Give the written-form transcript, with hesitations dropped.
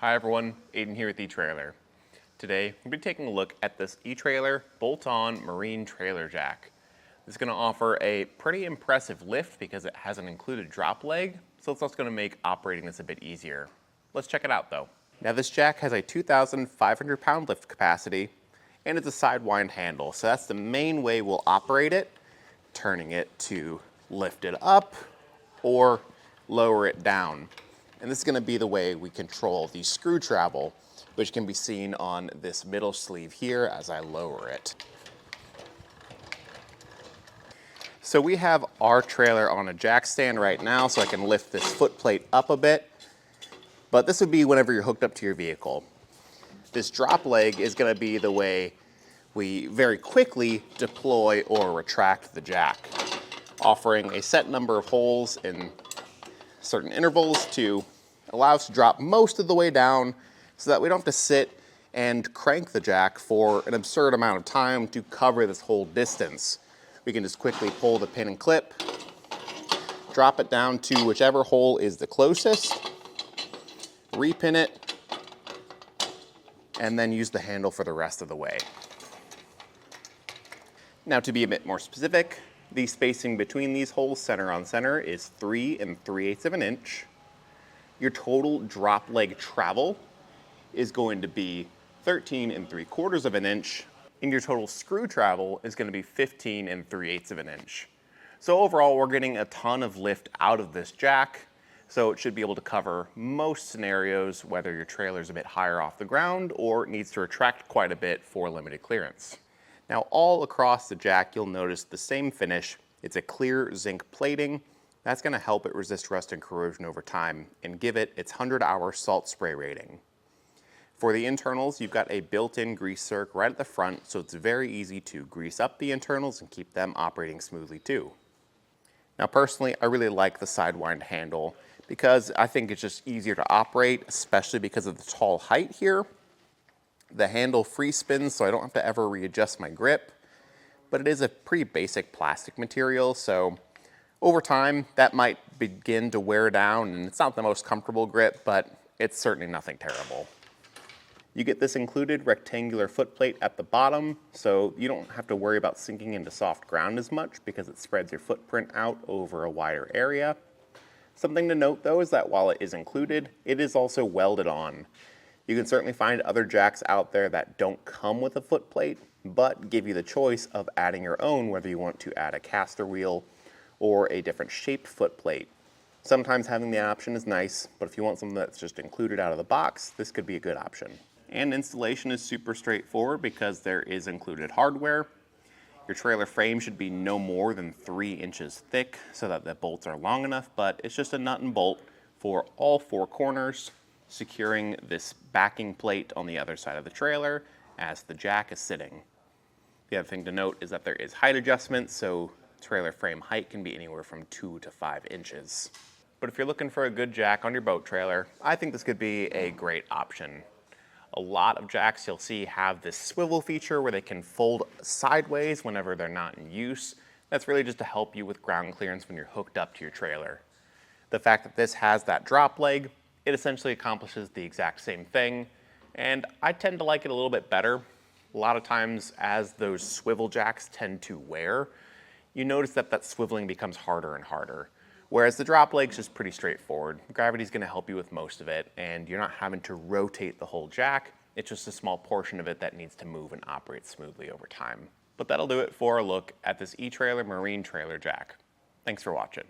Hi everyone, Aidan here with etrailer. Today, we'll be taking a look at this etrailer bolt-on marine trailer jack. This is going to offer a pretty impressive lift because it has an included drop leg, so it's also going to make operating this a bit easier. Let's check it out though. Now this jack has a 2,500 pound lift capacity and it's a Sidewind handle, so that's the main way we'll operate it, turning it to lift it up or lower it down. And this is going to be the way we control the screw travel, which can be seen on this middle sleeve here as I lower it. So we have our trailer on a jack stand right now, so I can lift this footplate up a bit, but this would be whenever you're hooked up to your vehicle. This drop leg is going to be the way we very quickly deploy or retract the jack, offering a set number of holes in certain intervals to allow us to drop most of the way down so that we don't have to sit and crank the jack for an absurd amount of time to cover this whole distance. We can just quickly pull the pin and clip, drop it down to whichever hole is the closest, repin it, and then use the handle for the rest of the way. Now to be a bit more specific, the spacing between these holes center on center is 3 3/8 of an inch. Your total drop leg travel is going to be 13 3/4 of an inch, and your total screw travel is going to be 15 3/8 of an inch. So overall, we're getting a ton of lift out of this jack, so it should be able to cover most scenarios, whether your trailer is a bit higher off the ground or it needs to retract quite a bit for limited clearance. Now all across the jack, you'll notice the same finish. It's a clear zinc plating. That's going to help it resist rust and corrosion over time and give it its 100-hour salt spray rating. For the internals, you've got a built-in grease zerk right at the front, so it's very easy to grease up the internals and keep them operating smoothly too. Now personally, I really like the Sidewind handle because I think it's just easier to operate, especially because of the tall height here. The handle free spins, so I don't have to ever readjust my grip, but it is a pretty basic plastic material, so over time, that might begin to wear down, and it's not the most comfortable grip, but it's certainly nothing terrible. You get this included rectangular footplate at the bottom, so you don't have to worry about sinking into soft ground as much because it spreads your footprint out over a wider area. Something to note though is that while it is included, it is also welded on. You can certainly find other jacks out there that don't come with a footplate, but give you the choice of adding your own, whether you want to add a caster wheel or a different shaped footplate. Sometimes having the option is nice, but if you want something that's just included out of the box, this could be a good option. And installation is super straightforward because there is included hardware. Your trailer frame should be no more than 3 inches thick so that the bolts are long enough, but it's just a nut and bolt for all 4 corners, securing this backing plate on the other side of the trailer as the jack is sitting. The other thing to note is that there is height adjustment, so trailer frame height can be anywhere from 2 to 5 inches. But if you're looking for a good jack on your boat trailer, I think this could be a great option. A lot of jacks you'll see have this swivel feature where they can fold sideways whenever they're not in use. That's really just to help you with ground clearance when you're hooked up to your trailer. The fact that this has that drop leg, it essentially accomplishes the exact same thing, and I tend to like it a little bit better. A lot of times as those swivel jacks tend to wear, you notice that that swiveling becomes harder and harder. Whereas the drop leg's just pretty straightforward. Gravity's gonna help you with most of it, and you're not having to rotate the whole jack. It's just a small portion of it that needs to move and operate smoothly over time. But that'll do it for a look at this etrailer marine trailer jack. Thanks for watching.